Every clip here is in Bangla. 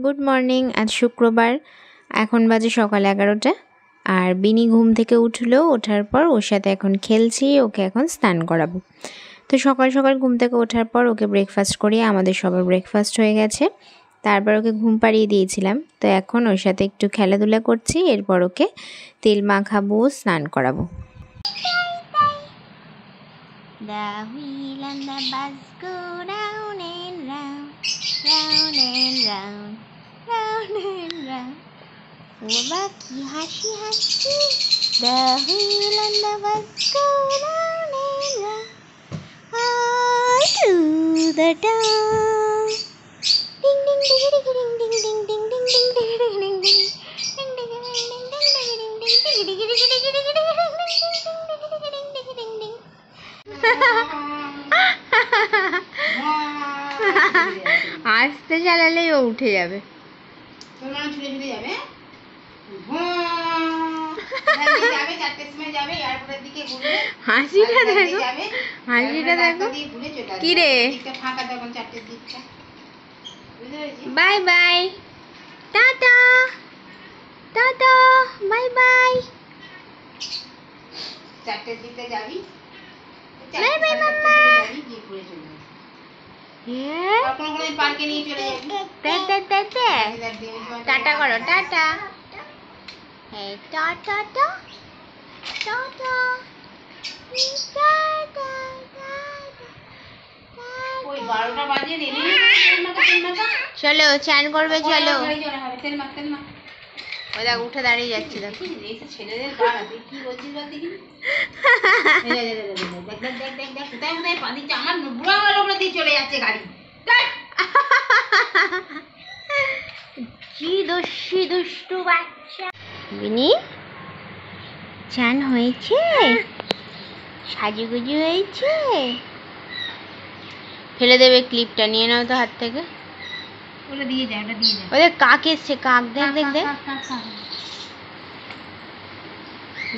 Good morning. আজ শুক্রবার, এখন বাজে সকাল 11টা। আর বিনি ঘুম থেকে উঠলো, ওঠার পর ওর সাথে এখন খেলছি, ওকে এখন স্নান করাবো। তো সকাল সকাল ঘুম থেকে ওঠার পর ওকে ব্রেকফাস্ট করিয়ে আমাদের সবার ব্রেকফাস্ট হয়ে গেছে। তারপর ওকে ঘুম পাড়িয়ে দিয়েছিলাম। তো এখন ওর সাথে একটু খেলাধুলা করছি, এরপর ওকে তেল মাখাবো, স্নান করাবো। The wheel and the bus go round and round, round and round, round and round. ও বা কি হাসি হাসি, the wheel and the bus go round and round, all through the town. Ding ding ding ding ding ding ding ding ding ding ding ding ding ding. আস্তে চালালেই ও উঠে যাবে। হাসিটা দেখো, হাসিটা দেখো। কি রে, bye bye, tata tata, bye bye. চারটের দিকে যাবি, বাই বাই মাম্মা। টাটা করো, টাটা। Tata tata. চলো চান করবে, চলো। ওই দেখ উঠে দাঁড়িয়ে যাচ্ছে, দেখো ছেলেদের কি বলছিস আমার বুড়া লোকরা দিয়ে চলে যাচ্ছে গাড়ি। কি দস্যি দুষ্টু বাচ্চা। বিনি, চান হয়েছে? সাজুগুজু হয়েছে? ফেলে দেবে ক্লিপটা, নিয়ে নাও তো হাত থেকে। ওটা দিয়ে যায়, ওটা দিয়ে যায়। ওদের কাক এসছে, কাক দেখ দেখ দেখ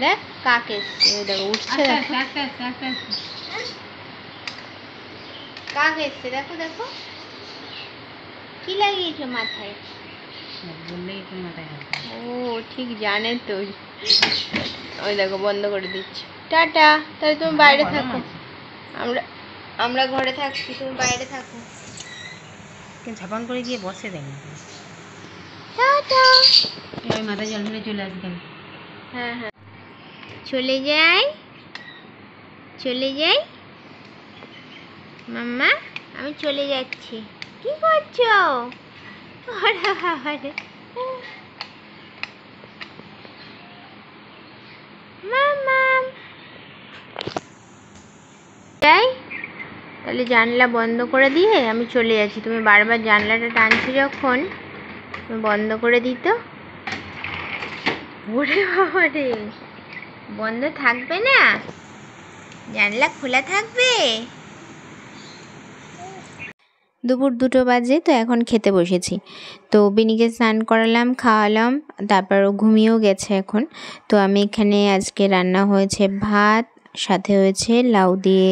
দেখ, কাক এসছে, ওই দেখো উঠছে, কাক এসছে, দেখো দেখো। কি লাগিয়েছো মাথায়? ও ঠিক জানে তো। ওই দেখো বন্ধ করে দিচ্ছি। টাটা, তাহলে তুমি বাইরে থাকো, আমরা ঘরে থাকছি, তুমি বাইরে থাকো। ঝাপান করে গিয়ে বসে দেন। টাটা। ওই মাথায় জল ঢেলে চলে আসবে। হ্যাঁ হ্যাঁ, চলে যাই, চলে যাই মাম্মা, আমি চলে যাচ্ছি। কি করছো? যাই, তাহলে জানলা বন্ধ করে দিয়ে আমি চলে যাচ্ছি। তুমি বারবার জানলাটা টানছো যখন, তুমি বন্ধ করে দিত। ওরে বাবা রে, বন্ধ থাকবে না, জানলা খোলা থাকবে। দুপুর 2টো বাজে, তো এখন খেতে বসেছি। তো বিনিকে স্নান করালাম, খাওয়ালাম, তারপর ও ঘুমিয়েও গেছে এখন। তো আমি এখানে আজকে রান্না হয়েছে ভাত, সাথে হয়েছে লাউ দিয়ে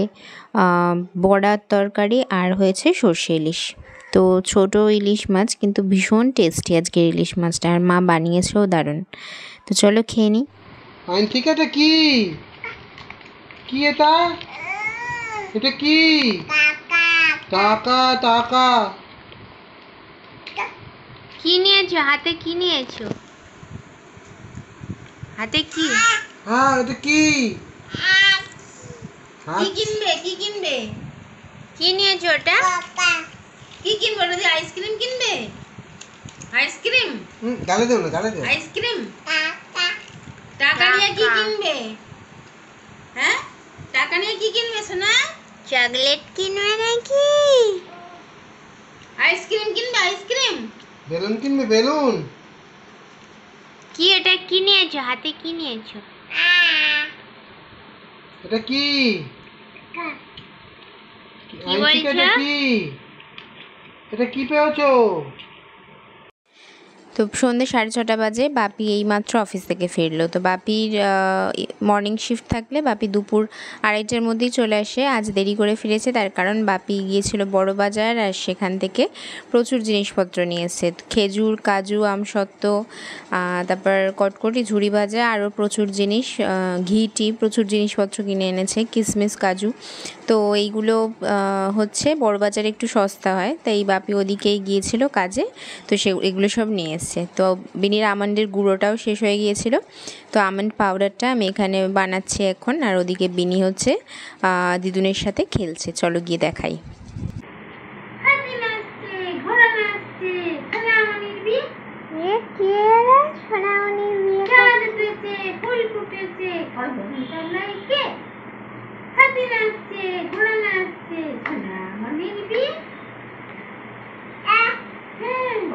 বড়ার তরকারি, আর হয়েছে সর্ষে ইলিশ। তো ছোট ইলিশ মাছ, কিন্তু ভীষণ টেস্টি আজকের ইলিশ মাছটা, আর মা বানিয়েছেও দারুণ। তো চলো খেয়ে নিই। ঠিক আছে, কি কি এটা, এটা কি? টাকা টাকা। কি নিয়েছো হাতে? কি নিয়েছো হাতে? কি? হ্যাঁ, এটা কি? কি কিনবে? কি কিনবে? কি নিয়েছো ওটা? কি কিনবে? ওটা দিয়ে আইসক্রিম কিনবে? আইসক্রিম? গালে দেও না, গালে দেও। আইসক্রিম? টাকা নিয়ে কি কিনবে? হ্যাঁ, টাকা নিয়ে কি কিনবে সোনা? চকলেট কিনবে নাকি? আইসক্রিম কিনবে? আইসক্রিম? বেলুন কিনবে? বেলুন? কি এটা? কি নিয়েছো হাতে? কি নিয়েছো? এটা কি? কি বলছো? এটা কি? এটা কি পেয়েছো? তো তো সন্ধ্যে 6:30 বাজে বাপি এইমাত্র অফিস থেকে ফিরলো। তো বাপির মর্নিং শিফট থাকলে বাপি দুপুর 2:30টার মধ্যেই চলে আসে। আজ দেরি করে ফিরেছে, তার কারণ বাপি গিয়েছিল বড় বাজার, আর সেখান থেকে প্রচুর জিনিসপত্র নিয়ে এসেছে। খেজুর, কাজু, আমসত্ত্ব, তারপর কটকটি, ঝুড়ি ভাজা, আরও প্রচুর জিনিস, ঘি টি, প্রচুর জিনিসপত্র কিনে এনেছে, কিশমিশ, কাজু। তো এইগুলো হচ্ছে বড় বাজারে একটু সস্তা হয়, তাই বাপি ওদিকেই গিয়েছিল কাজে। তো এগুলো সব নিয়ে এসছে। তো বিনির আমন্ডের গুঁড়োটাও শেষ হয়ে গিয়েছিল, তো আমন্ড পাউডারটা আমি এখানে বানাচ্ছি এখন। আর ওদিকে বিনি হচ্ছে দিদুনের সাথে খেলছে। চলো গিয়ে দেখাই।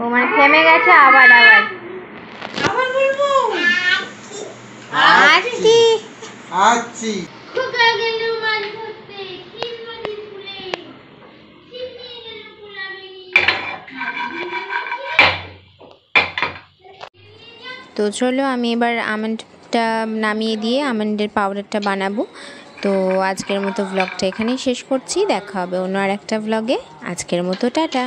ও মানে থেমে গেছে, আবার আবার বলবো। আছি আছি খোকা গেল মাছ ধরতে, কি নদীর কূলে, ছিপিয়ে গেল কুলাবে। তো চলো আমি এবার আমন্ডটা নামিয়ে দিয়ে আমন্ডের পাউডারটা বানাবো। তো আজকের মতো ব্লগটা এখানেই শেষ করছি। দেখা হবে অন্য আর একটা ব্লগে। আজকের মতো টাটা।